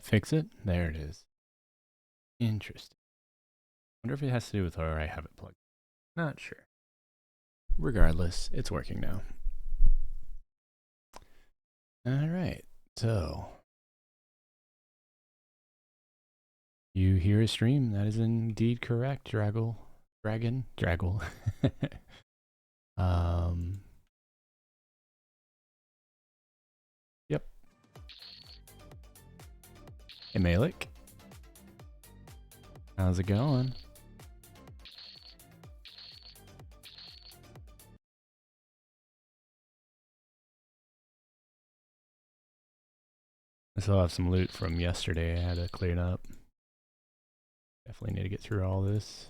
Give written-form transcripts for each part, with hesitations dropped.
that fix it? There it is. Interesting. Wonder if it has to do with where I have it plugged. Not sure. Regardless, it's working now. All right. So you hear a stream. That is indeed correct, Draggle. Draggle. Yep. Hey, Malik. How's it going? I still have some loot from yesterday I had to clean up. Definitely need to get through all this.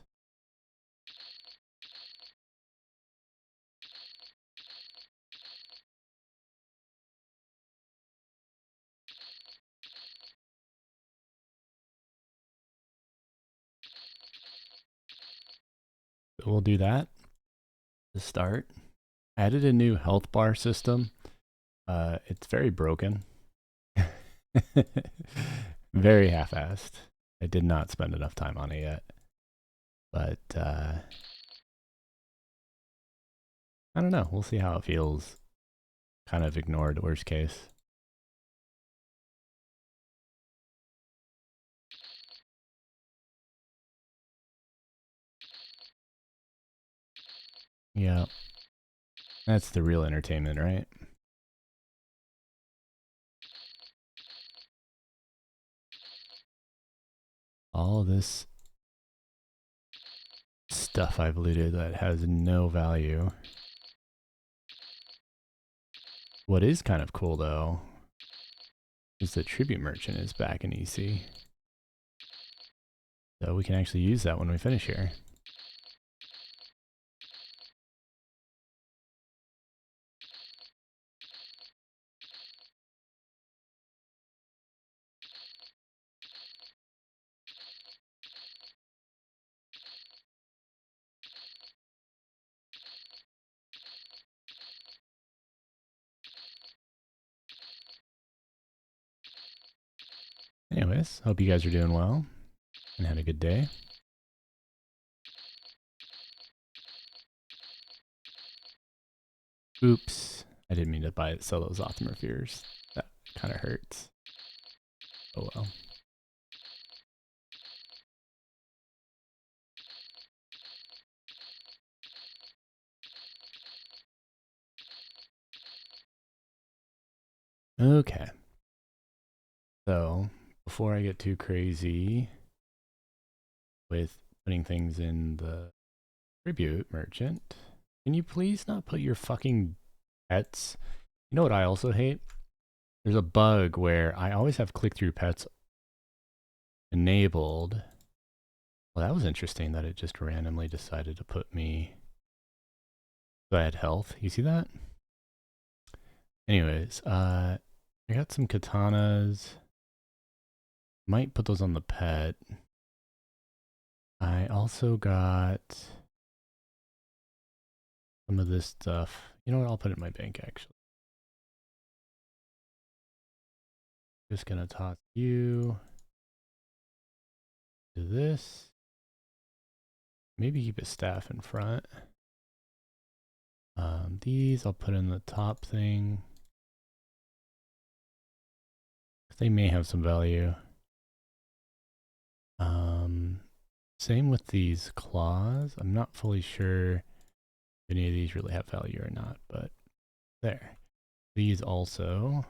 So we'll do that to start. Added a new health bar system. It's very broken. Very half-assed. I did not spend enough time on it yet. But I don't know. We'll see how it feels. Kind of ignored worst case. Yeah. That's the real entertainment, right? All this stuff I've looted that has no value. What is kind of cool though is the tribute merchant is back in EC. So we can actually use that when we finish here. Anyways, hope you guys are doing well and had a good day. Oops, I didn't mean to sell those Optimer Fears. That kind of hurts. Oh well. Okay. So, before I get too crazy with putting things in the tribute merchant, can you please not put your fucking pets? You know what I also hate? There's a bug where I always have click-through pets enabled. Well, that was interesting that it just randomly decided to put me so I had health. You see that? Anyways, I got some katanas. Might put those on the pet. I also got some of this stuff. You know what? I'll put it in my bank actually. Just gonna toss you to this. Maybe keep a staff in front. These I'll put in the top thing. They may have some value. Same with these claws. I'm not fully sure if any of these really have value or not, but there. These also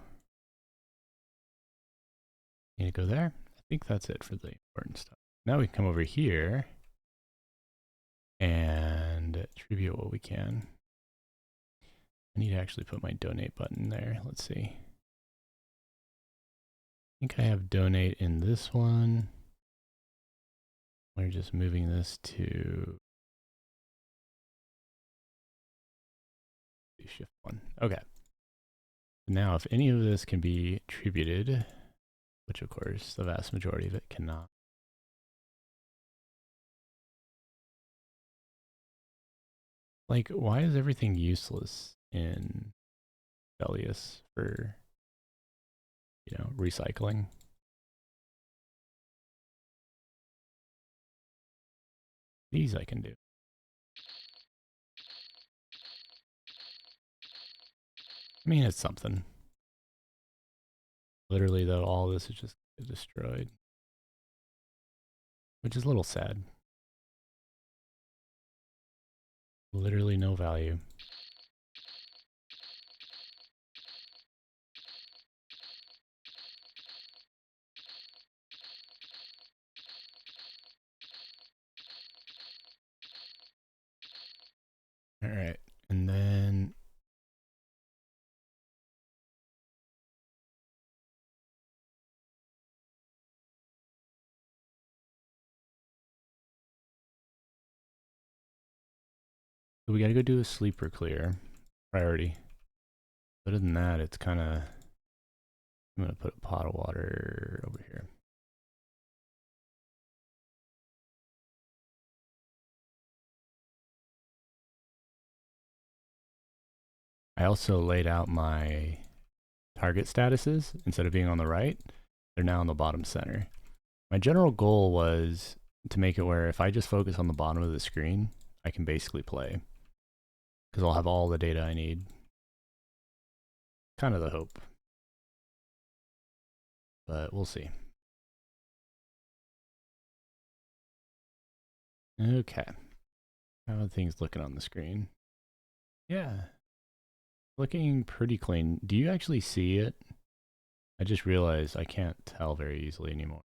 need to go there. I think that's it for the important stuff. Now we can come over here and tribute what we can. I need to actually put my donate button there. Let's see. I think I have donate in this one. We're just moving this to shift 1. Okay. Now, if any of this can be attributed, which of course the vast majority of it cannot. Like, why is everything useless in Velius for, you know, recycling? These I can do. I mean, it's something. Literally, though, all this is just destroyed. Which is a little sad. Literally no value. All right, and then so we gotta go do a sleeper clear priority. Other than that, it's kind of. I'm gonna put a pot of water over here. I also laid out my target statuses. Instead of being on the right, they're now on the bottom center. My general goal was to make it where if I just focus on the bottom of the screen, I can basically play. Because I'll have all the data I need. Kind of the hope. But we'll see. Okay. How are things looking on the screen? Yeah. Looking pretty clean. Do you actually see it? I just realized I can't tell very easily anymore.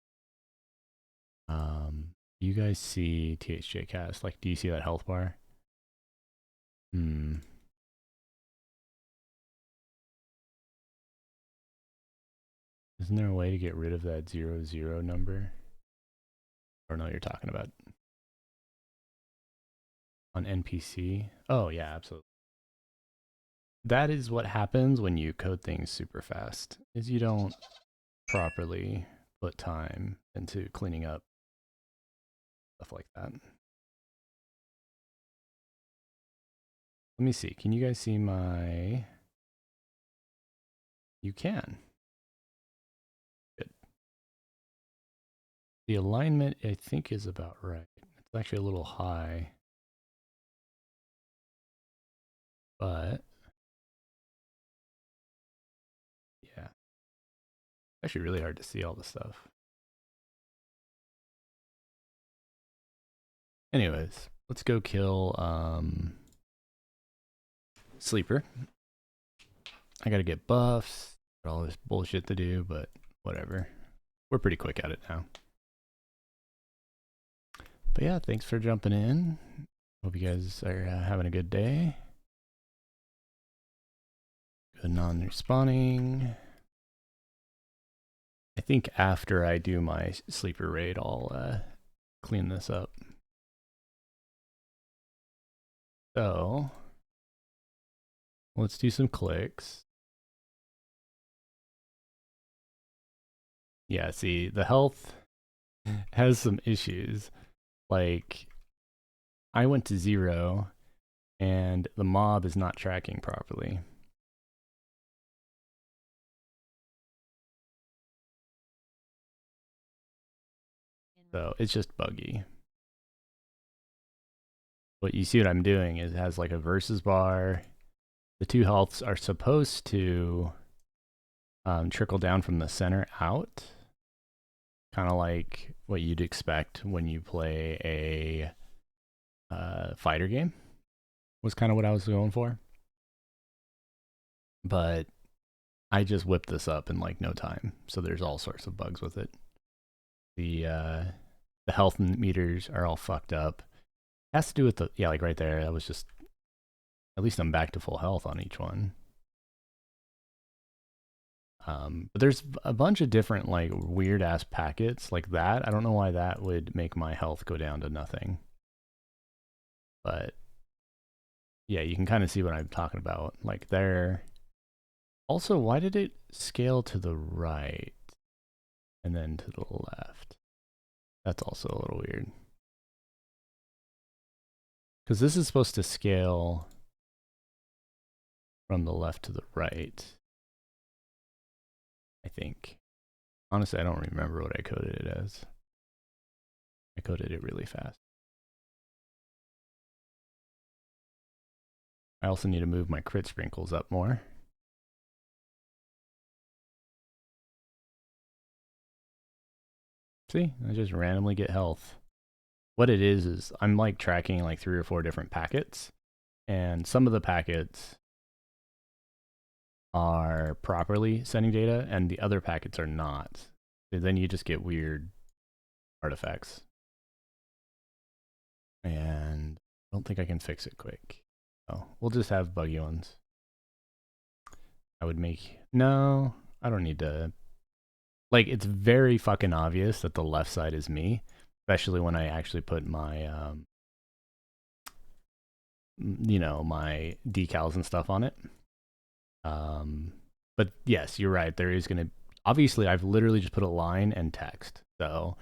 You guys see THJ Cast? Like, do you see that health bar? Isn't there a way to get rid of that 00 number? Or no, you're talking about on NPC? Oh yeah, absolutely. That is what happens when you code things super fast, is you don't properly put time into cleaning up stuff like that. Let me see. Can you guys see my... You can. Good. The alignment, I think, is about right. It's actually a little high. But... yeah. Actually really hard to see all the stuff. Anyways, let's go kill Sleeper. I gotta get buffs, got all this bullshit to do, but whatever. We're pretty quick at it now. But yeah, thanks for jumping in. Hope you guys are having a good day. Good non-respawning. I think after I do my sleeper raid, I'll clean this up. So let's do some clicks. Yeah, see, the health has some issues. Like, I went to 0 and the mob is not tracking properly. So it's just buggy. What you see what I'm doing is it has like a versus bar. The two healths are supposed to trickle down from the center out. Kind of like what you'd expect when you play a fighter game. Was kind of what I was going for. But I just whipped this up in like no time. So there's all sorts of bugs with it. The health meters are all fucked up. It has to do with the, yeah, like right there. That was just, at least I'm back to full health on each one. But there's a bunch of different like weird ass packets like that. I don't know why that would make my health go down to nothing. But yeah, you can kind of see what I'm talking about. Like there. Also, why did it scale to the right and then to the left? That's also a little weird. Because this is supposed to scale from the left to the right, I think. Honestly, I don't remember what I coded it as. I coded it really fast. I also need to move my crit sprinkles up more. See, I just randomly get health. What it is I'm like tracking like 3 or 4 different packets, and some of the packets are properly sending data and the other packets are not. So then you just get weird artifacts. And I don't think I can fix it quick. Oh, we'll just have buggy ones. I would make... No, I don't need to... Like, it's very fucking obvious that the left side is me, especially when I actually put my, you know, my decals and stuff on it. But yes, you're right. There is going to... Obviously, I've literally just put a line and text. So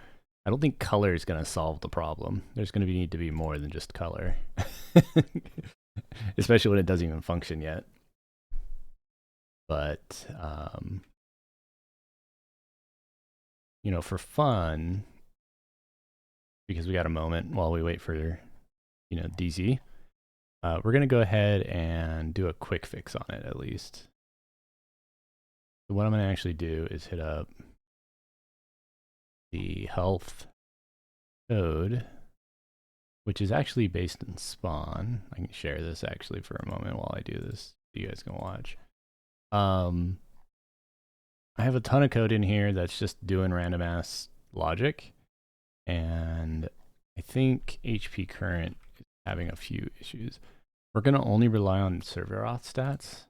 I don't think color is going to solve the problem. There's going to need to be more than just color. Especially when it doesn't even function yet. But, you know, for fun, because we got a moment while we wait for, you know, DZ, we're going to go ahead and do a quick fix on it at least. So what I'm going to actually do is hit up the health code, which is actually based in spawn. I can share this actually for a moment while I do this. You guys can watch. I have a ton of code in here that's just doing random ass logic, and I think HP current is having a few issues. We're going to only rely on server auth stats,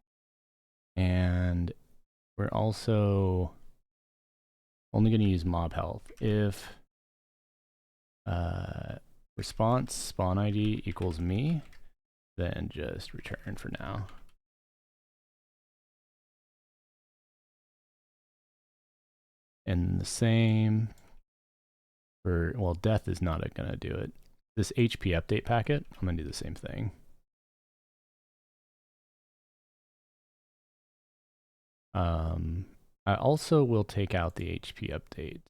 and we're also only going to use mob health if response spawn ID equals me, then just return for now. And the same for, well, death is not going to do it. This HP update packet, I'm going to do the same thing. I also will take out the HP update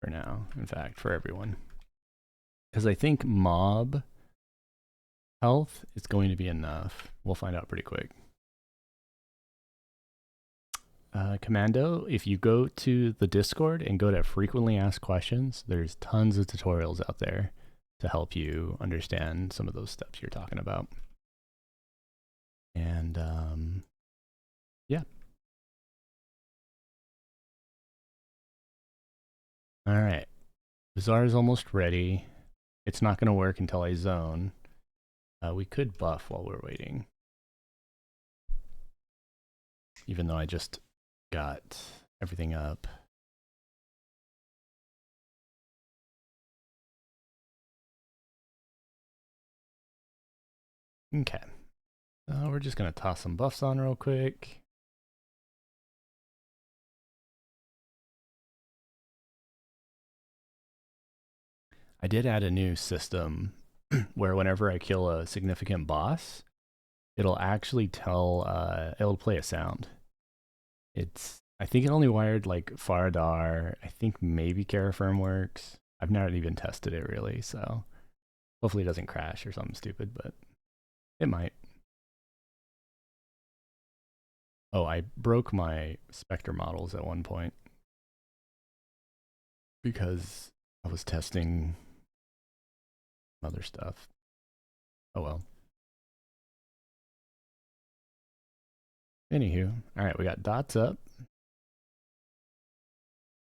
for now, in fact, for everyone. Because I think mob health is going to be enough. We'll find out pretty quick. Commando, if you go to the Discord and go to frequently asked questions, there's tons of tutorials out there to help you understand some of those steps you're talking about. And yeah. All right. Bazaar is almost ready. It's not going to work until I zone. We could buff while we're waiting. Even though I just got everything up. Okay. We're just going to toss some buffs on real quick. I did add a new system where whenever I kill a significant boss, it'll actually tell, it'll play a sound. I think it only wired like Faradar. I think maybe Carafirm works. I've not even tested it really, so hopefully it doesn't crash or something stupid, but it might. Oh, I broke my Spectre models at one point because I was testing other stuff. Oh well. Anywho, all right, we got dots up.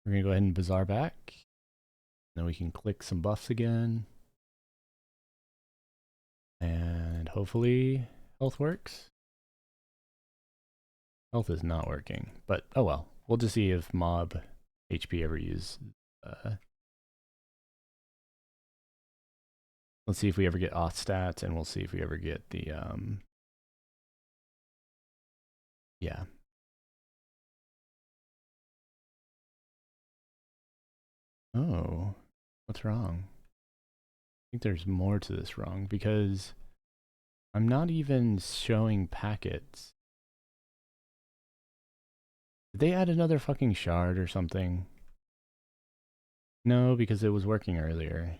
We're gonna go ahead and Bazaar back. Then we can click some buffs again. And hopefully health works. Health is not working, but oh well. We'll just see if mob HP ever use. Let's see if we ever get auth stats, and we'll see if we ever get the yeah. Oh, what's wrong? I think there's more to this wrong because I'm not even showing packets. Did they add another fucking shard or something? No, because it was working earlier.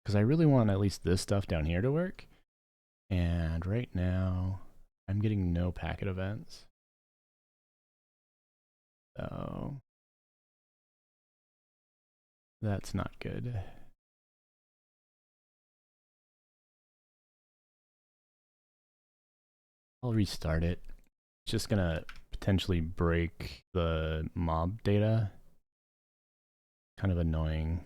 because I really want at least this stuff down here to work. And right now, I'm getting no packet events. So that's not good. I'll restart it. It's just gonna potentially break the mob data. Kind of annoying.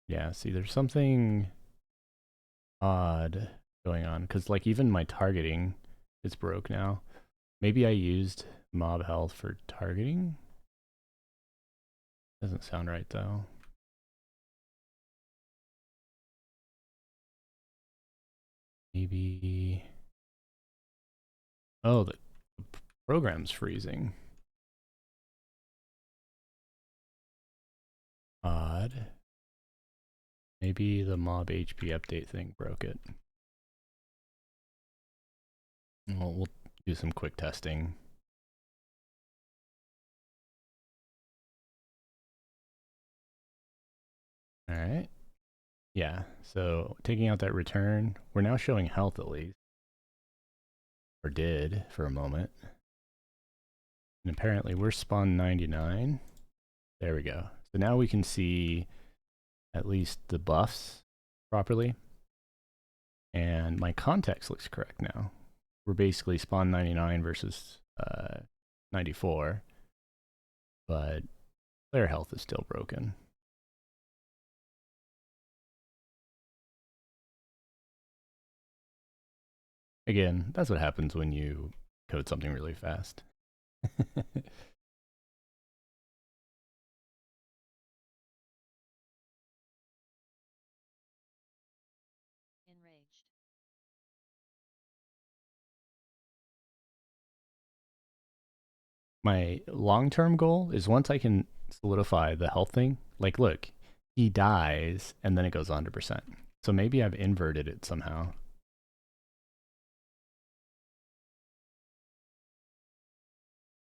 Yeah, see, there's something odd going on, because like even my targeting is broke now. Maybe I used mob health for targeting? Doesn't sound right though. Maybe... Oh, the program's freezing. Odd. Maybe the mob HP update thing broke it. Well, we'll do some quick testing. All right. Yeah, so taking out that return, we're now showing health at least. Or did for a moment. And apparently we're spawn 99. There we go. So now we can see at least the buffs properly. And my context looks correct now. We're basically spawn 99 versus 94. But player health is still broken. Again, that's what happens when you code something really fast. Enraged. My long-term goal is once I can solidify the health thing, like look, he dies and then it goes 100%. So maybe I've inverted it somehow.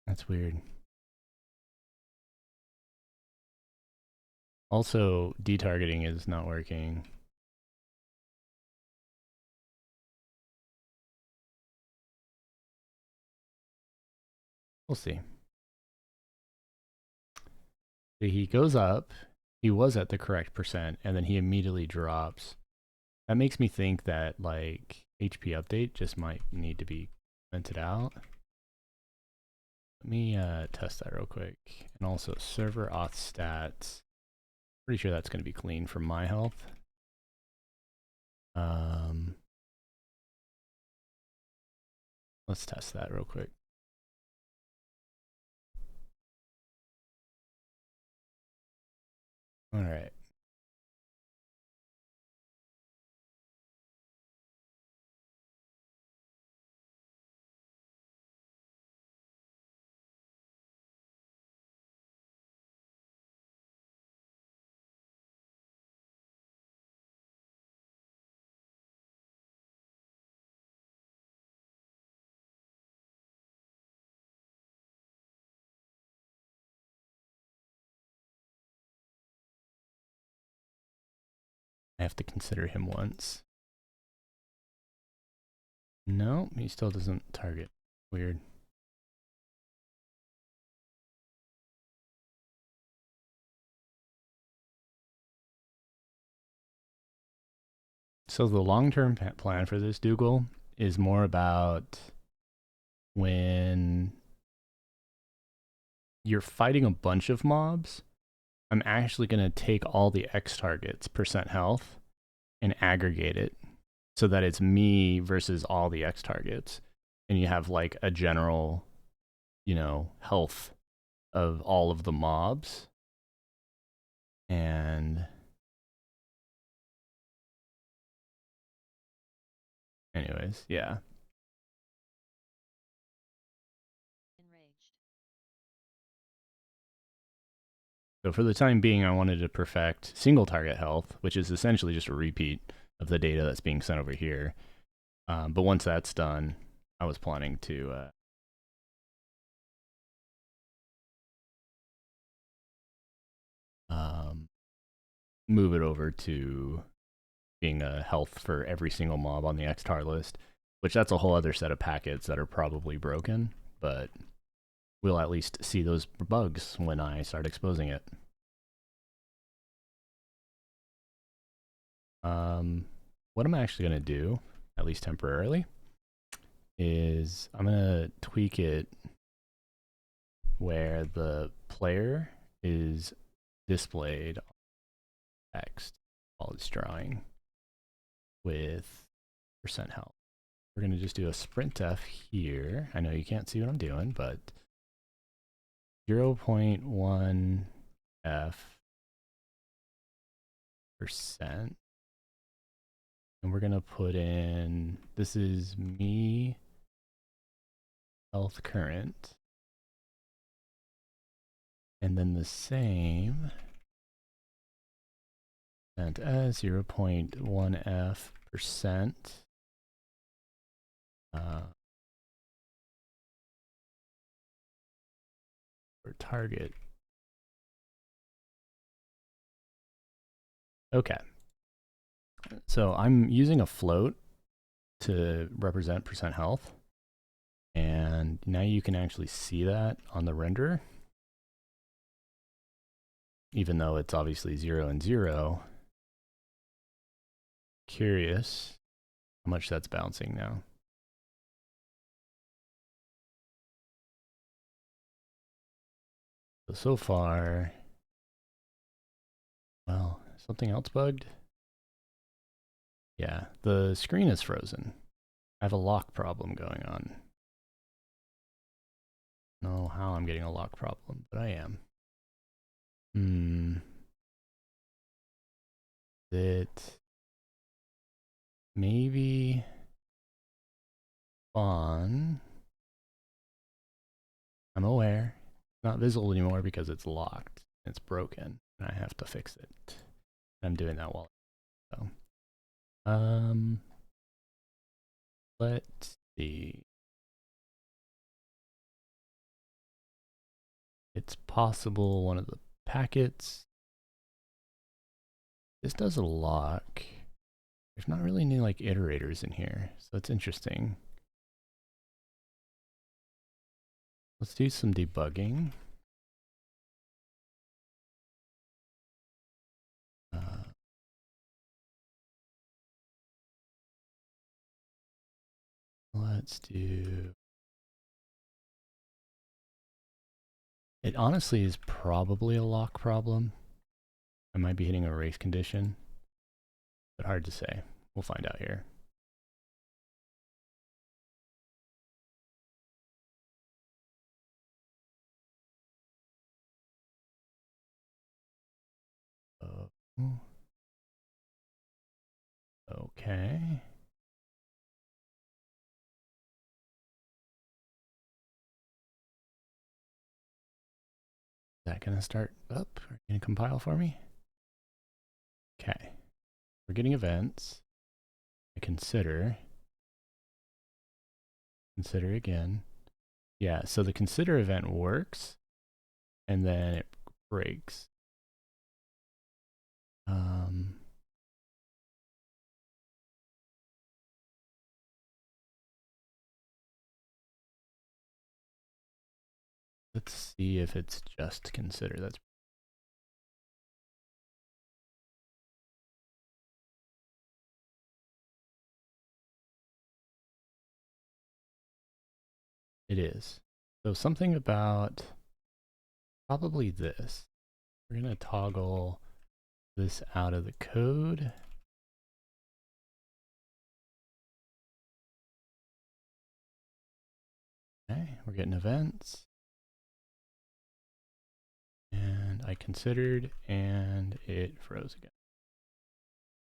That's weird. Also, detargeting is not working. We'll see. He goes up, he was at the correct percent, and then he immediately drops. That makes me think that like HP update just might need to be commented out. Let me test that real quick. And also server auth stats. Pretty sure that's going to be clean for my health. Let's test that real quick. All right. I have to consider him once. No, he still doesn't target. Weird. So the long-term plan for this Dougal is more about when you're fighting a bunch of mobs, I'm actually going to take all the X targets percent health and aggregate it so that it's me versus all the X targets. And you have like a general, you know, health of all of the mobs. And anyways, yeah. Enraged. So for the time being, I wanted to perfect single target health, which is essentially just a repeat of the data that's being sent over here. But once that's done, I was planning to move it over to being a health for every single mob on the XTAR list, which that's a whole other set of packets that are probably broken, but we'll at least see those bugs when I start exposing it. What I'm actually going to do, at least temporarily, is I'm going to tweak it where the player is displayed text while it's drawing with percent health. We're going to just do a sprintf here. I know you can't see what I'm doing, but 0.1 f percent. And we're going to put in, this is me health current. And then the same and as 0.1 f percent. For target. Okay. So I'm using a float to represent percent health. And now you can actually see that on the renderer. Even though it's obviously 0 and 0. Curious how much that's bouncing now. So far, well, something else bugged? Yeah, the screen is frozen. I have a lock problem going on. I don't know how I'm getting a lock problem, but I am. That maybe spawn. I'm aware. It's not visible anymore because it's locked. It's broken, and I have to fix it. I'm doing that while. So, let's see. It's possible one of the packets. This does a lock. There's not really any like iterators in here, so it's interesting. Let's do some debugging. Let's do. It honestly is probably a lock problem. I might be hitting a race condition, but hard to say. We'll find out here. Okay. Is that gonna start up? Are you gonna compile for me? Okay. We're getting events. I consider again. Yeah, so the consider event works, and then it breaks. Let's see if it's just consider. That's it is. So something about probably this. We're gonna toggle this out of the code. Okay, we're getting events. And I considered, and it froze again.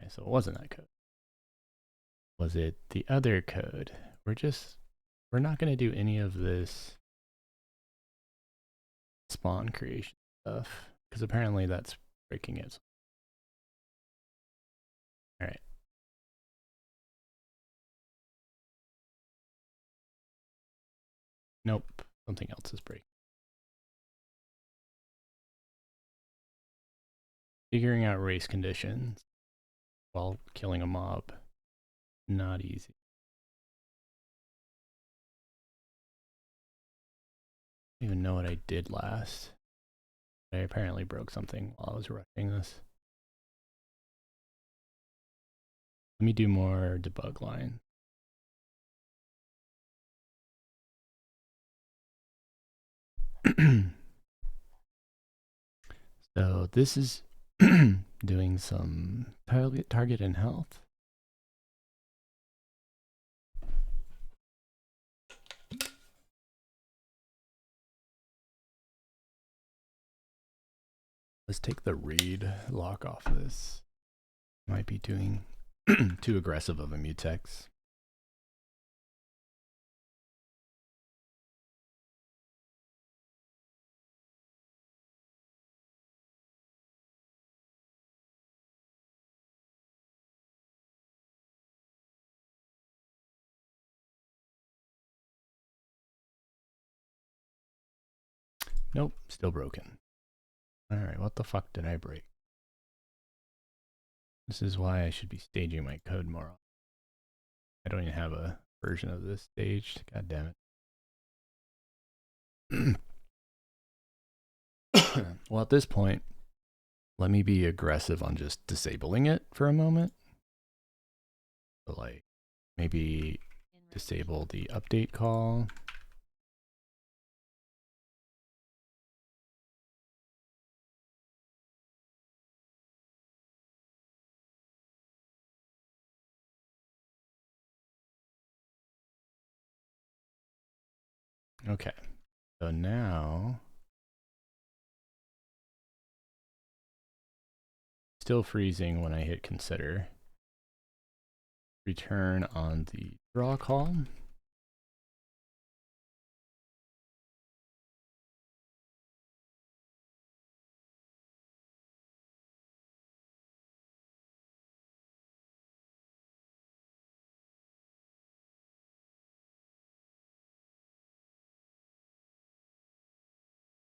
Okay, so it wasn't that code. Was it the other code? We're not going to do any of this spawn creation stuff, because apparently that's breaking it. All right. Nope, something else is breaking. Figuring out race conditions while killing a mob. Not easy. I don't even know what I did last. I apparently broke something while I was rushing this. Let me do more debug line. So this is doing some target and health. Let's take the read lock off of this. Might be doing too aggressive of a mutex. Nope, still broken. Alright, what the fuck did I break? This is why I should be staging my code more often. I don't even have a version of this staged. God damn it. Well, at this point, let me be aggressive on just disabling it for a moment. So like, maybe disable the update call. Okay, so now, still freezing when I hit consider. Return on the draw call.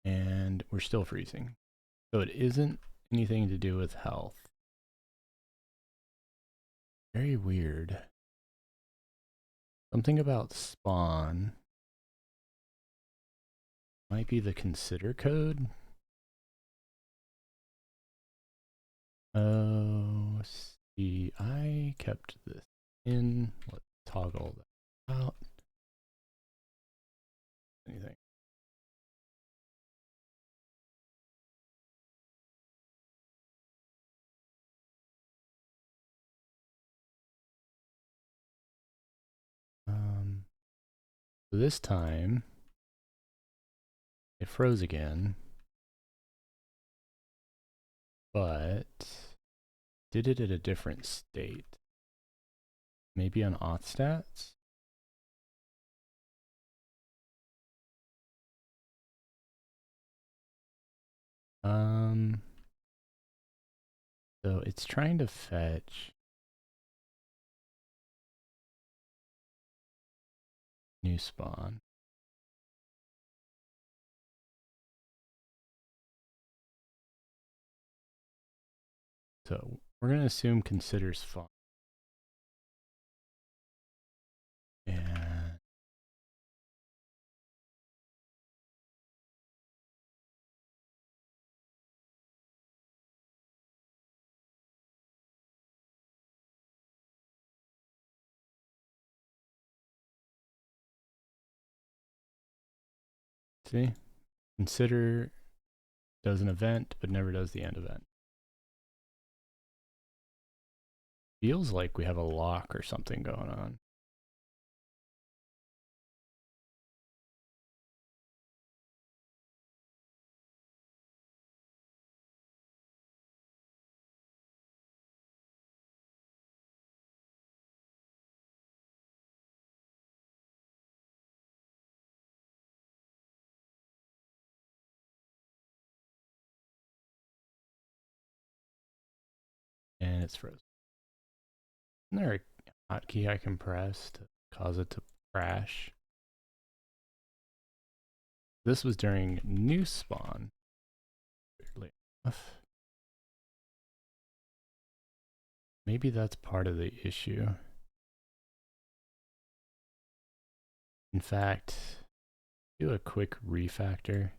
And we're still freezing. So it isn't anything to do with health. Very weird. Something about spawn. Might be the consider code. Oh, see, I kept this in. Let's toggle that out. Anything. So this time, it froze again, but did it at a different state. Maybe on auth stats? So it's trying to fetch new spawn. So we're going to assume considers font. And see, consider does an event, but never does the end event. Feels like we have a lock or something going on. And it's frozen. Isn't there a hotkey I can press to cause it to crash? This was during new spawn, weirdly enough. Maybe that's part of the issue. In fact, do a quick refactor.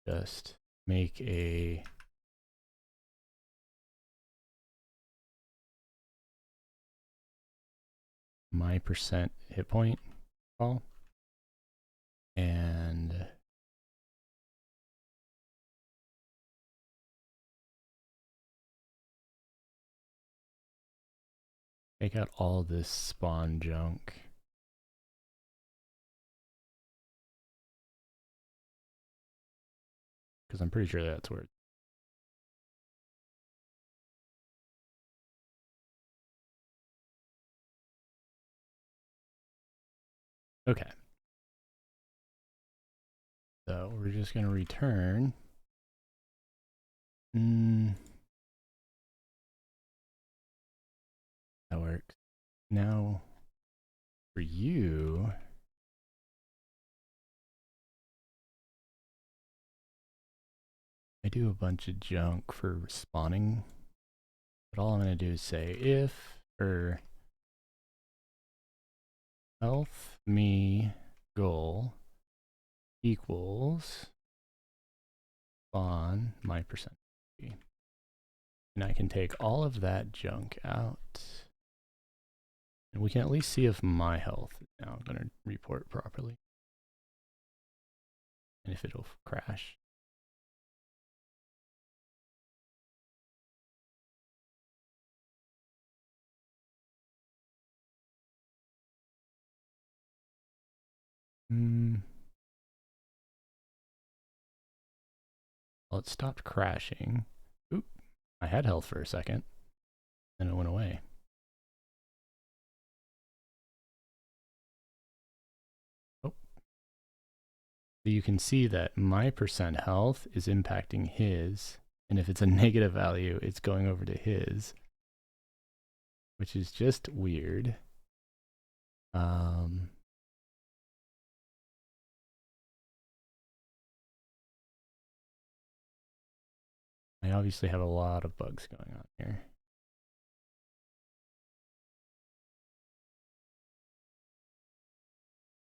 Just make a my percent hit point call and take out all this spawn junk. Because I'm pretty sure that's where it's. Okay. So we're just going to return. That works. Now, for you, I do a bunch of junk for spawning, but all I'm going to do is say if for health me goal equals spawn my percent. And I can take all of that junk out. And we can at least see if my health is now going to report properly. And if it'll crash. Well, it stopped crashing. Oop, I had health for a second. Then it went away. Oh. So you can see that my percent health is impacting his. And if it's a negative value, it's going over to his. Which is just weird. I obviously have a lot of bugs going on here.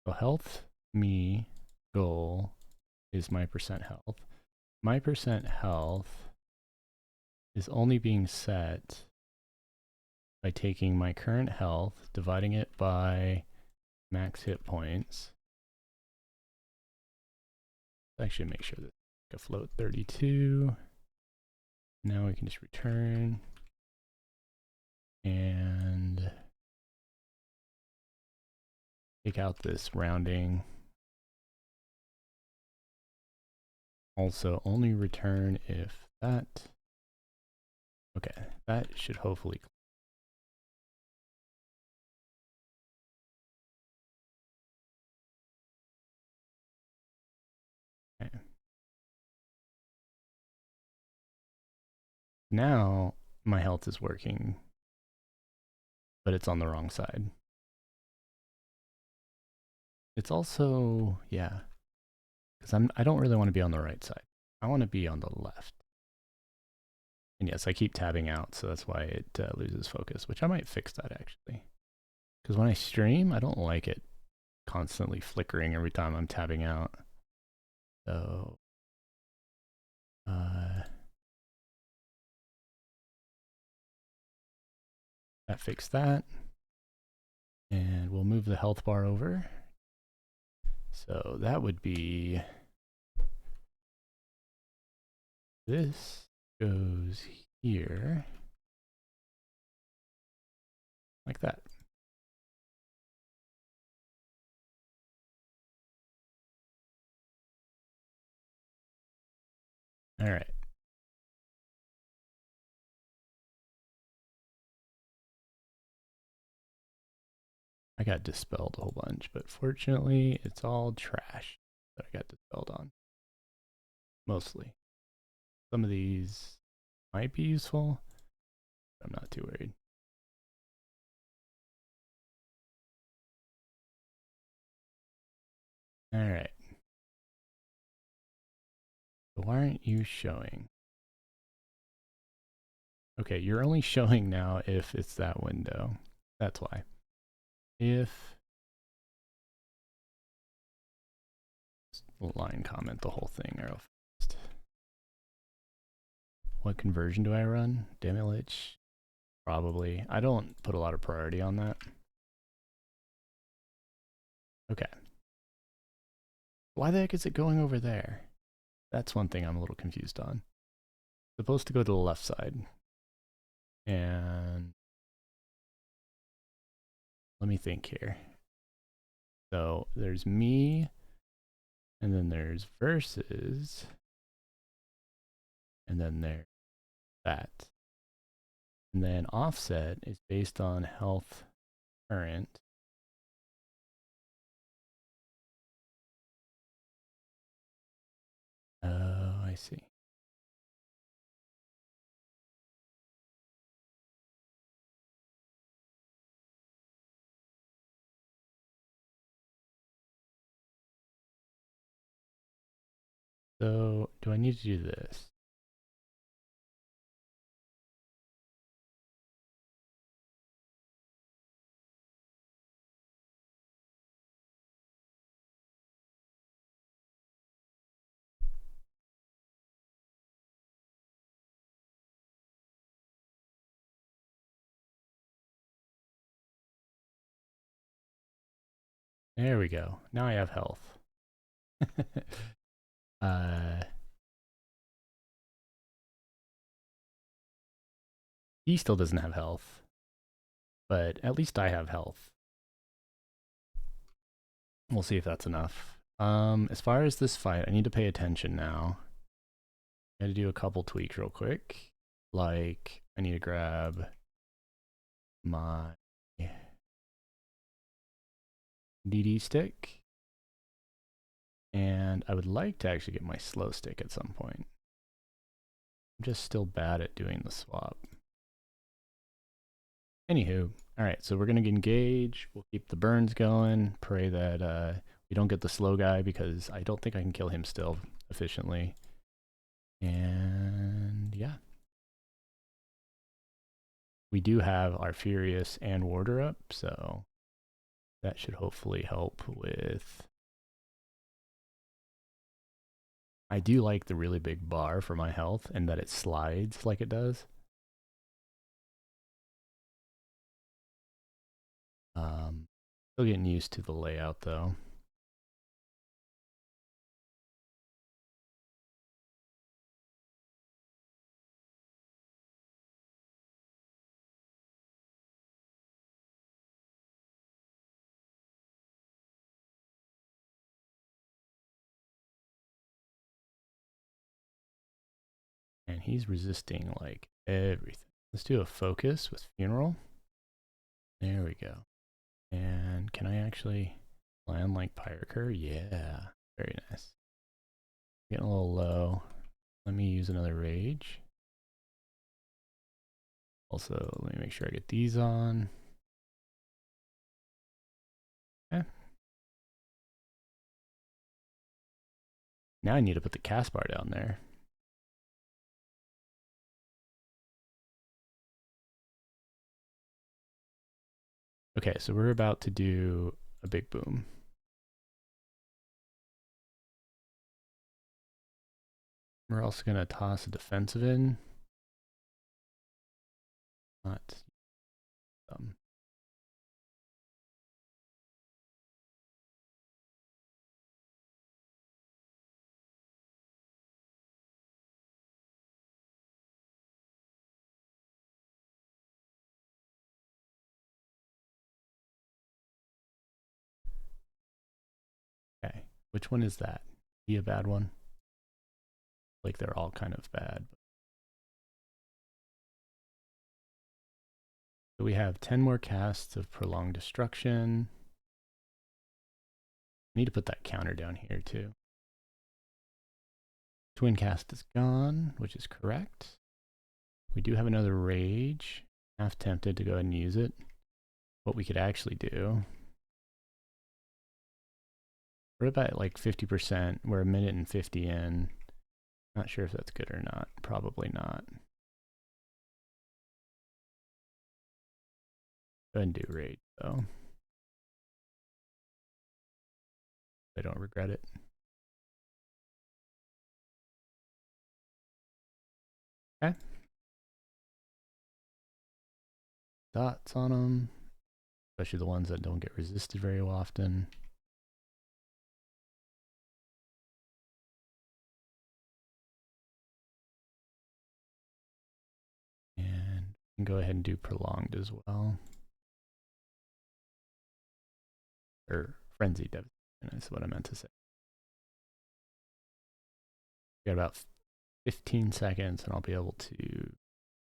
So health me goal is my percent health. My percent health is only being set by taking my current health, dividing it by max hit points. Actually, make sure that I float 32. Now we can just return and take out this rounding. Also, only return if that. Okay, that should hopefully. Okay. Now my health is working, but it's on the wrong side. It's also, yeah, because I don't really want to be on the right side. I want to be on the left. And yes, I keep tabbing out, so that's why it loses focus, which I might fix that actually. Because when I stream, I don't like it constantly flickering every time I'm tabbing out. So, that fixed that. And we'll move the health bar over. So that would be, this goes here, like that. All right. I got dispelled a whole bunch, but fortunately it's all trash that I got dispelled on. Mostly. Some of these might be useful, but I'm not too worried. All right. So why aren't you showing? Okay, you're only showing now if it's that window. That's why. If line comment the whole thing real fast. What conversion do I run? Demilich? Probably. I don't put a lot of priority on that. Okay. Why the heck is it going over there? That's one thing I'm a little confused on. It's supposed to go to the left side. And let me think here. So there's me, and then there's versus, and then there's that. And then offset is based on health current. Oh, I see. So do I need to do this? There we go. Now I have health. uh, he still doesn't have health, but at least I have health. We'll see if that's enough. As far as this fight, I need to pay attention now. I had to do a couple tweaks real quick. Like, I need to grab my DD stick. And I would like to actually get my slow stick at some point. I'm just still bad at doing the swap. Anywho, alright, so we're going to engage. We'll keep the burns going. Pray that we don't get the slow guy because I don't think I can kill him still efficiently. And yeah. We do have our Furious and Warder up, so that should hopefully help with... I do like the really big bar for my health and that it slides like it does. Still getting used to the layout though. And he's resisting like everything. Let's do a focus with Funeral. There we go. And can I actually land like Pyrokur? Yeah, very nice. Getting a little low. Let me use another Rage. Also, let me make sure I get these on. Okay. Now I need to put the cast bar down there. Okay, so we're about to do a big boom. We're also going to toss a defensive in. Not okay. Which one is that? Be a bad one? Like they're all kind of bad. So we have 10 more casts of Prolonged Destruction. I need to put that counter down here too. Twin cast is gone, which is correct. We do have another Rage. Half tempted to go ahead and use it. What we could actually do. We're about like 50%. We're a minute and 50 in. Not sure if that's good or not. Probably not. Go ahead and do rage though. I don't regret it. Okay. Dots on them, especially the ones that don't get resisted very often. And we can go ahead and do prolonged as well. Or frenzied devastation is what I meant to say. We got about 15 seconds and I'll be able to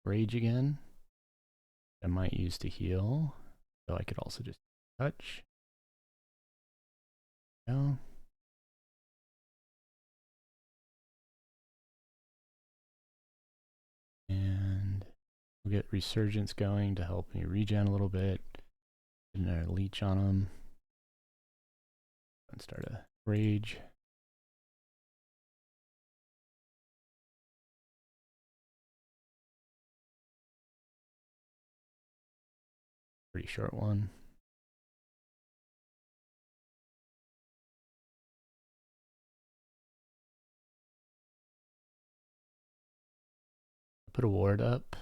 rage again. I might use to heal, so I could also just touch. No. And we'll get resurgence going to help me regen a little bit. Get another leech on them. And start a rage. Pretty short one. Put a ward up.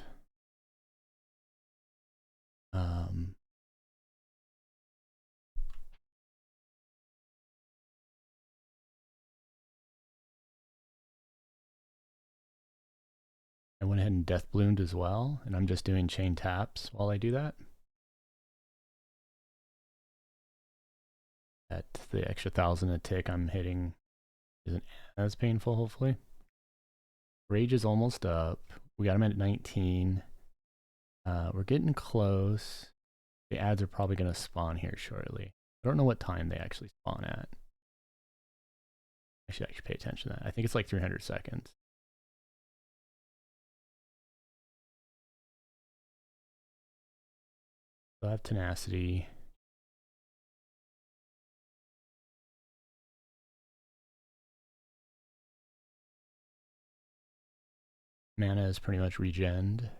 I went ahead and death bloomed as well, and I'm just doing chain taps while I do that. At the extra 1,000 a tick I'm hitting isn't as painful, hopefully. Rage is almost up. We got him at 19. We're getting close. The ads are probably going to spawn here shortly. I don't know what time they actually spawn at. I should actually pay attention to that. I think it's like 300 seconds. So I have tenacity. Mana is pretty much regened.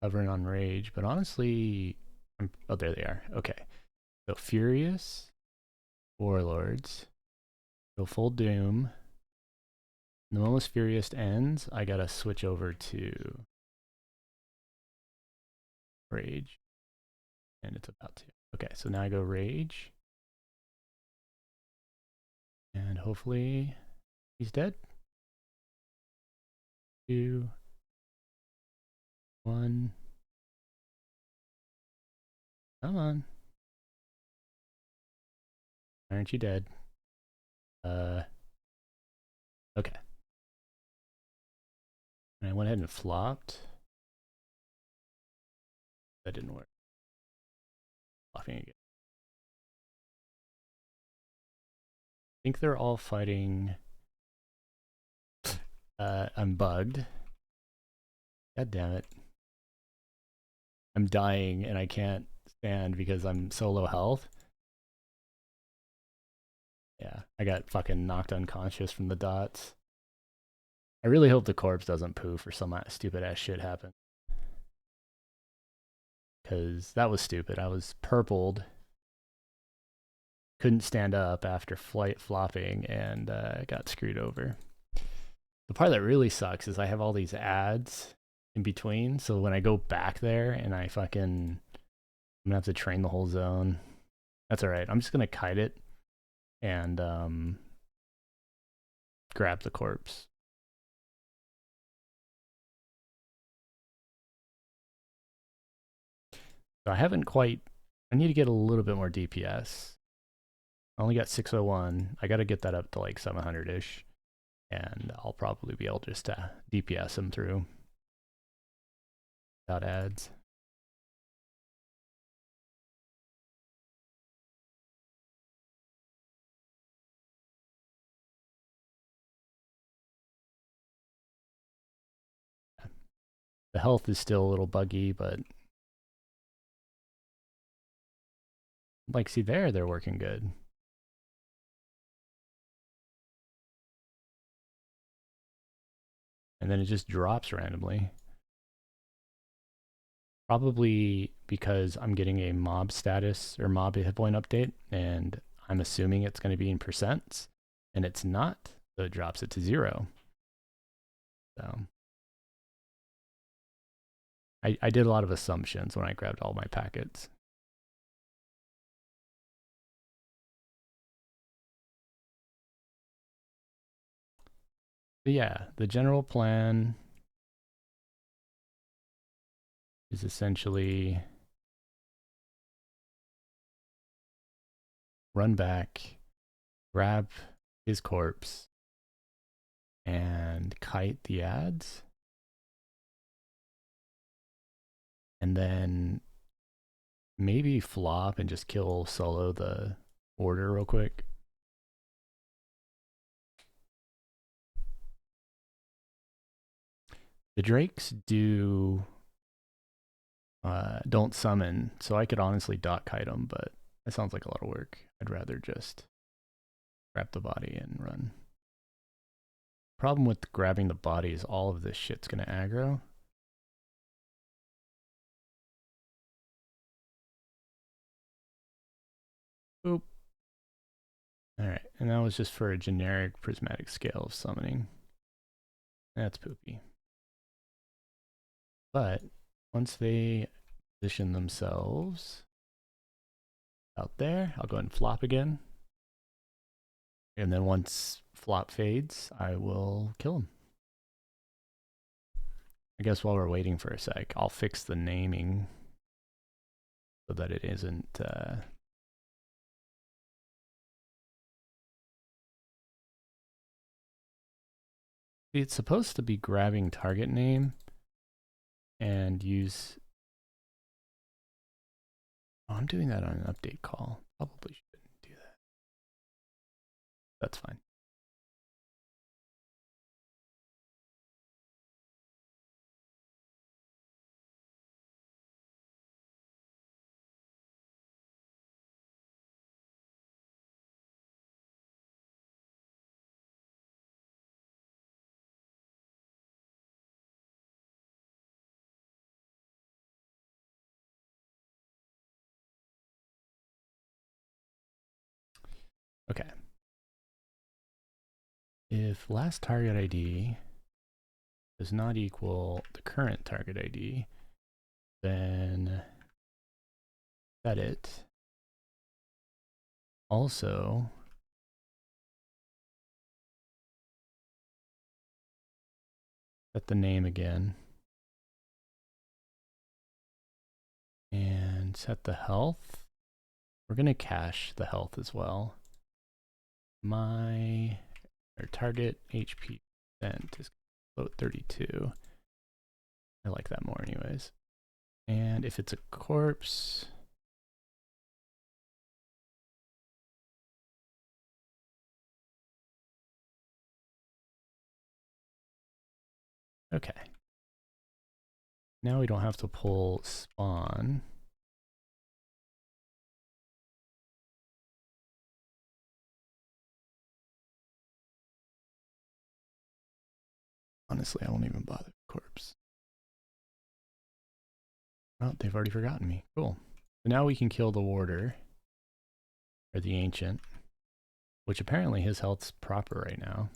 Hovering on rage, but honestly, oh, there they are. Okay. So Furious, Warlords, go full Doom. The moment Furious ends, I gotta switch over to Rage. And it's about to. Okay, so now I go Rage. And hopefully he's dead. 2, 1. Come on. Aren't you dead? Okay. And I went ahead and flopped. That didn't work. Flopping again. I think they're all fighting. I'm bugged. God damn it. I'm dying and I can't stand because I'm so low health. Yeah, I got fucking knocked unconscious from the dots. I really hope the corpse doesn't poof or some stupid ass shit happen. Because that was stupid. I was purpled. Couldn't stand up after flight flopping and got screwed over. The part that really sucks is I have all these ads in between. So when I go back there and I'm gonna have to train the whole zone. That's all right. I'm just gonna kite it and grab the corpse. So I haven't quite. I need to get a little bit more DPS. I only got 601. I got to get that up to like 700-ish. And I'll probably be able just to DPS him through without ads. The health is still a little buggy, but like, see there, they're working good. And then it just drops randomly. Probably because I'm getting a mob status or mob hit point update, and I'm assuming it's going to be in percents, and it's not, so it drops it to 0. So I did a lot of assumptions when I grabbed all my packets. But yeah, the general plan is essentially run back, grab his corpse, and kite the ads. And then maybe flop and just kill solo the order real quick. The drakes don't summon, so I could honestly dot kite them, but that sounds like a lot of work. I'd rather just grab the body and run. Problem with grabbing the body is all of this shit's gonna aggro. Boop. Alright, and that was just for a generic prismatic scale of summoning. That's poopy. But once they position themselves out there, I'll go ahead and flop again. And then once flop fades, I will kill him. I guess while we're waiting for a sec, I'll fix the naming so that it isn't it's supposed to be grabbing target name and use. Oh, I'm doing that on an update call. Probably shouldn't do that. That's fine. Okay. If last target ID does not equal the current target ID, then set it. Also, set the name again. And set the health. We're going to cache the health as well. My target HP percent is float 32. I like that more anyways. And if it's a corpse, okay. Now we don't have to pull spawn. Honestly, I won't even bother with corpse. Oh, they've already forgotten me. Cool. So now we can kill the warder, or the ancient, which apparently his health's proper right now.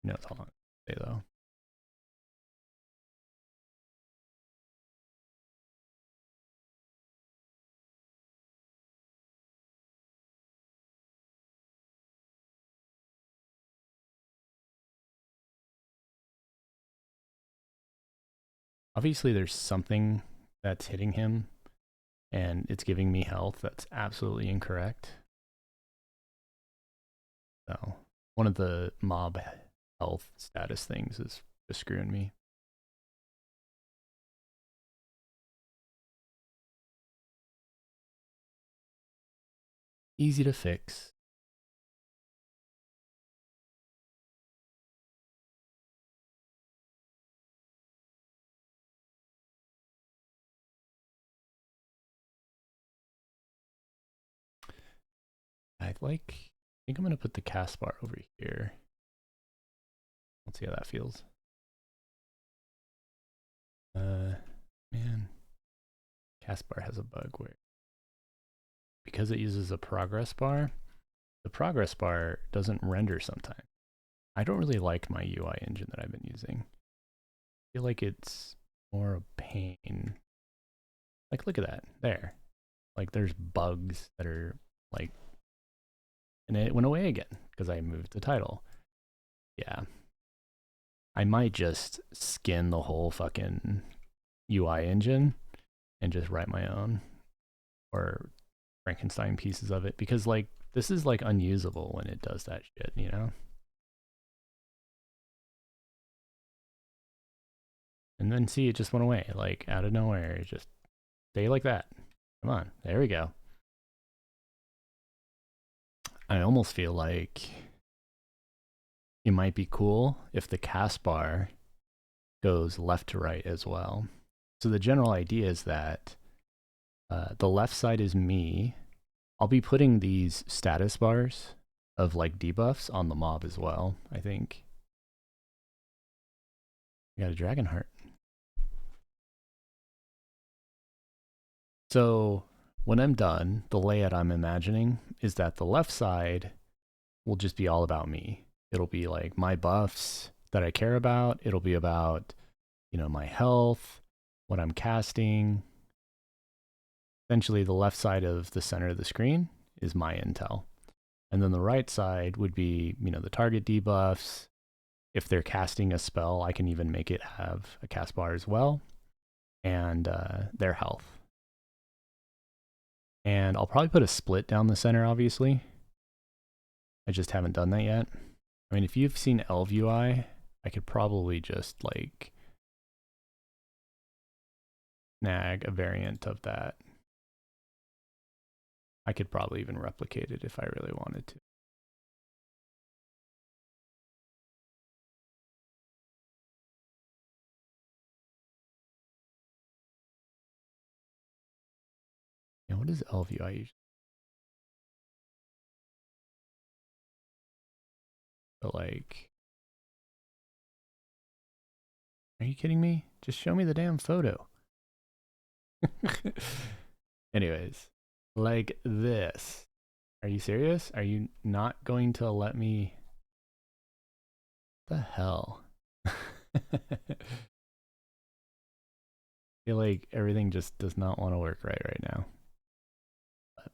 Who knows how long it stay though. Obviously there's something that's hitting him and it's giving me health. That's absolutely incorrect. So one of the mob health status things is just screwing me. Easy to fix. I think I'm gonna put the cast bar over here. Let's see how that feels. Man. cast bar has a bug where, because it uses a progress bar, the progress bar doesn't render sometimes. I don't really like my UI engine that I've been using. I feel like it's more a pain. Like, look at that. There. Like, there's bugs that are, like, and it went away again because I moved the title. Yeah. I might just skin the whole fucking UI engine and just write my own or Frankenstein pieces of it, because, like, this is, like, unusable when it does that shit, you know? And then see, it just went away, like, out of nowhere. It just stay like that. Come on. There we go. I almost feel like it might be cool if the cast bar goes left to right as well. So the general idea is that the left side is me. I'll be putting these status bars of like debuffs on the mob as well, I think. We got a dragon heart. So when I'm done, the layout I'm imagining is that the left side will just be all about me. It'll be like my buffs that I care about. It'll be about, you know, my health, what I'm casting. Essentially, the left side of the center of the screen is my intel. And then the right side would be, you know, the target debuffs. If they're casting a spell, I can even make it have a cast bar as well, and their health. And I'll probably put a split down the center, obviously. I just haven't done that yet. I mean, if you've seen Elv UI, I could probably just like snag a variant of that. I could probably even replicate it if I really wanted to. Yeah, what is Elv UI usually? But like, are you kidding me? Just show me the damn photo. Anyways, like this. Are you serious? Are you not going to let me? The hell? I feel like everything just does not want to work right now. But,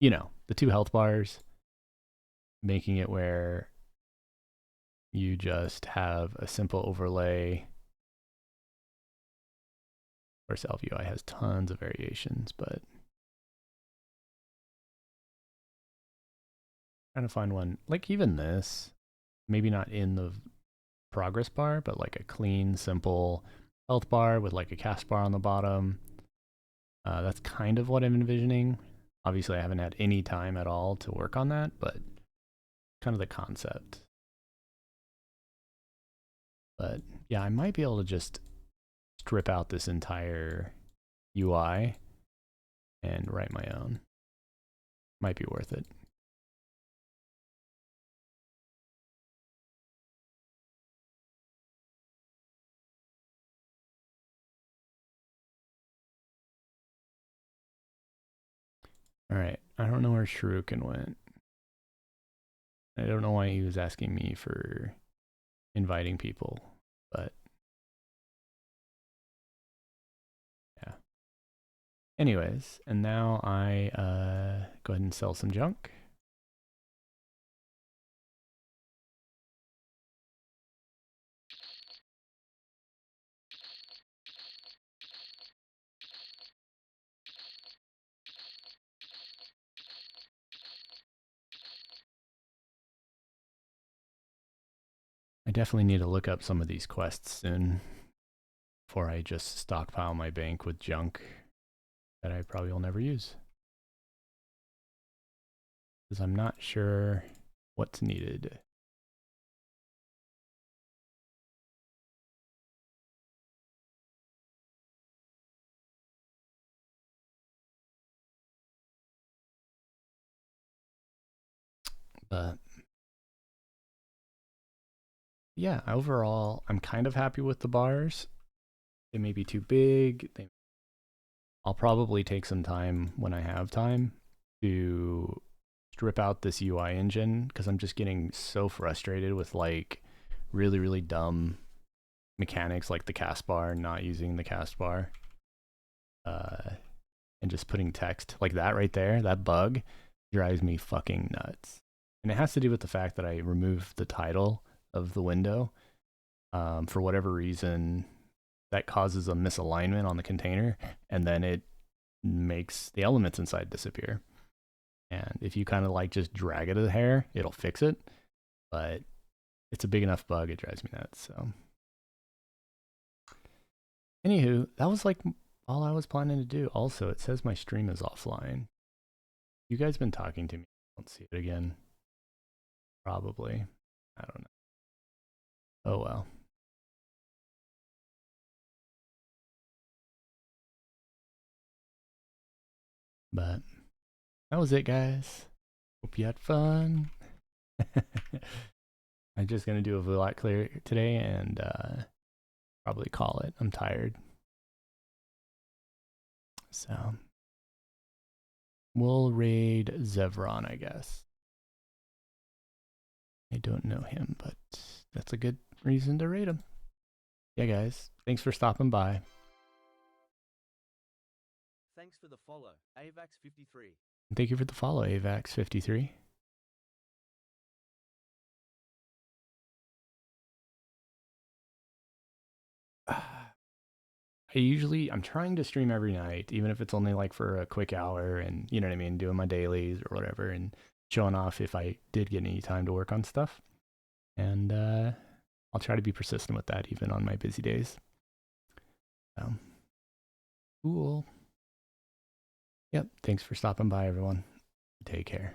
you know, the 2 health bars, making it where you just have a simple overlay. Of course, Elf UI has tons of variations, but trying to find one like even this, maybe not in the progress bar, but like a clean, simple health bar with like a cast bar on the bottom. That's kind of what I'm envisioning. Obviously, I haven't had any time at all to work on that, but kind of the concept. But yeah, I might be able to just strip out this entire UI and write my own. Might be worth it. All right, I don't know where Shuriken went. I don't know why he was asking me for inviting people, but yeah. Anyways, and now I go ahead and sell some junk. I definitely need to look up some of these quests soon before I just stockpile my bank with junk that I probably will never use. Because I'm not sure what's needed. But yeah, overall, I'm kind of happy with the bars. They may be too big. I'll probably take some time when I have time to strip out this UI engine because I'm just getting so frustrated with like really, really dumb mechanics like the cast bar, not using the cast bar, and just putting text like that right there. That bug drives me fucking nuts. And it has to do with the fact that I removed the title of the window. For whatever reason, that causes a misalignment on the container, and then it makes the elements inside disappear. And if you kind of like just drag it a hair, it'll fix it. But it's a big enough bug, it drives me nuts. So, anywho, that was like all I was planning to do. Also, it says my stream is offline. You guys been talking to me? I don't see it again. Probably. I don't know. Oh well. But that was it, guys. Hope you had fun. I'm just gonna do a vlog clear today and probably call it. I'm tired. So we'll raid Zevron, I guess. I don't know him, but that's a good reason to raid him. Yeah, guys. Thanks for stopping by. Thanks for the follow, AVAX53. Thank you for the follow, AVAX53. I'm trying to stream every night, even if it's only like for a quick hour and, you know what I mean, doing my dailies or whatever and showing off if I did get any time to work on stuff. And I'll try to be persistent with that even on my busy days. So, cool. Yep. Thanks for stopping by, everyone. Take care.